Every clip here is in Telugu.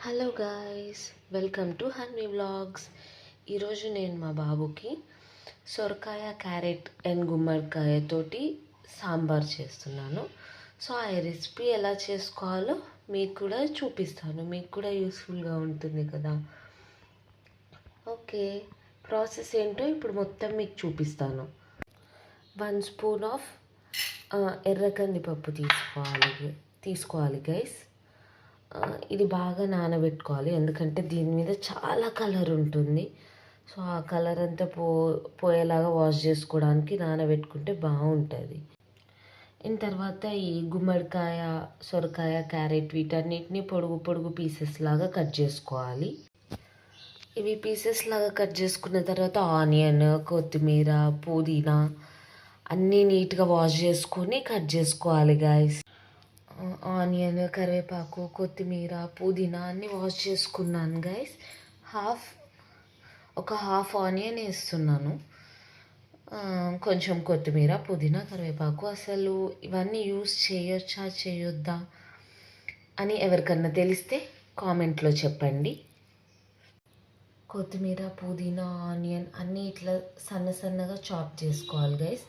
Hello guys, welcome to Hanvi vlogs. ఈరోజు నేను మా బాబుకి సొరకాయ, క్యారెట్ అండ్ గుమ్మడికాయతోటి సాంబార్ చేస్తున్నాను. సో ఆ రెసిపీ ఎలా చేసుకోవాలో మీకు కూడా చూపిస్తాను, మీకు కూడా యూస్ఫుల్గా ఉంటుంది కదా. ఓకే, ప్రాసెస్ ఏంటో ఇప్పుడు మొత్తం మీకు చూపిస్తాను. 1 స్పూన్ ఆఫ్ ఎర్ర కందిపప్పు తీసుకోవాలి గైస్. ఇది బాగా నానబెట్టుకోవాలి, ఎందుకంటే దీని మీద చాలా కలర్ ఉంటుంది. సో ఆ కలర్ అంతా పోయేలాగా వాష్ చేసుకోవడానికి నానబెట్టుకుంటే బాగుంటుంది. తర్వాత ఈ గుమ్మడికాయ, సొరకాయ, క్యారెట్ వీటన్నిటిని పొడుగు పొడుగు పీసెస్ లాగా కట్ చేసుకోవాలి. ఇవి పీసెస్ లాగా కట్ చేసుకున్న తర్వాత ఆనియన్, కొత్తిమీర, పుదీనా అన్నీ నీట్గా వాష్ చేసుకొని కట్ చేసుకోవాలి గాయస్. ఆనియన్, కరివేపాకు, కొత్తిమీర, పుదీనా అన్నీ వాష్ చేసుకున్నాను గైస్. ఒక హాఫ్ ఆనియన్ వేస్తున్నాను, కొంచెం కొత్తిమీర, పుదీనా, కరివేపాకు. అసలు ఇవన్నీ యూస్ చేయొద్దా అని ఎవరికన్నా తెలిస్తే కామెంట్లో చెప్పండి. కొత్తిమీర, పుదీనా, ఆనియన్ అన్నీ ఇట్లా సన్నగా చాప్ చేసుకోవాలి గైస్.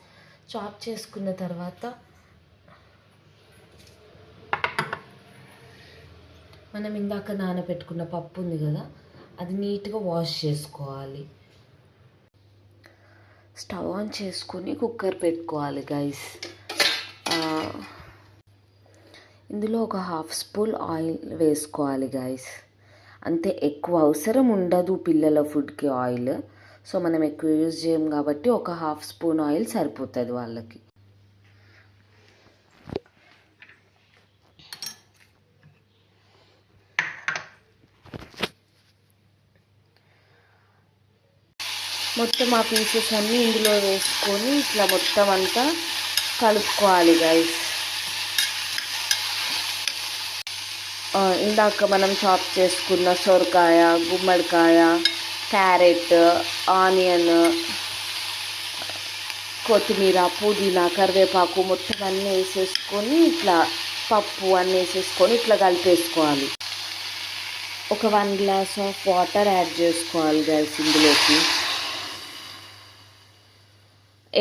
చాప్ చేసుకున్న తర్వాత మనం ఇందాక నానబెట్టుకున్న పప్పు ఉంది కదా, అది నీట్గా వాష్ చేసుకోవాలి. స్టవ్ ఆన్ చేసుకొని కుక్కర్ పెట్టుకోవాలి గైస్. ఇందులో ఒక హాఫ్ స్పూన్ ఆయిల్ వేసుకోవాలి గైస్. అంతే, ఎక్కువ అవసరం ఉండదు పిల్లల ఫుడ్కి ఆయిల్. సో మనం ఎక్కువ యూజ్ చేయం కాబట్టి ఒక హాఫ్ స్పూన్ ఆయిల్ సరిపోతుంది వాళ్ళకి. మొత్తం ఆ పీసెస్ అన్నీ ఇందులో వేసుకొని ఇట్లా మొత్తం అంతా కలుపుకోవాలి గైస్. ఇందాక మనం చాప్ చేసుకున్న సొరకాయ, గుమ్మడికాయ, క్యారెట్, ఆనియన్, కొత్తిమీర, పుదీనా, కరివేపాకు మొత్తం అన్నీ వేసేసుకొని ఇట్లా పప్పు అన్నీ వేసేసుకొని ఇట్లా కలిపేసుకోవాలి. ఒక 1 గ్లాస్ ఆఫ్ వాటర్ యాడ్ చేసుకోవాలి గైస్ ఇందులోకి.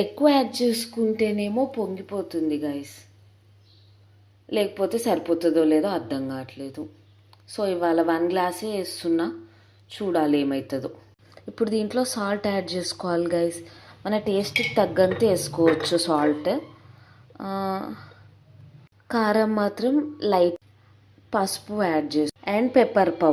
ఎక్కువ యాడ్ చేసుకుంటేనేమో పొంగిపోతుంది గైస్, లేకపోతే సరిపోతుందో లేదో అర్థం కావట్లేదు. సో ఇవాళ 1 గ్లాసే వేస్తున్నా, చూడాలి ఏమవుతుందో. ఇప్పుడు దీంట్లో సాల్ట్ యాడ్ చేసుకోవాలి గైస్. మన టేస్ట్కి తగ్గంత వేసుకోవచ్చు సాల్ట్. కారం మాత్రం లైట్, పసుపు యాడ్ అండ్ పెప్పర్ పౌడర్.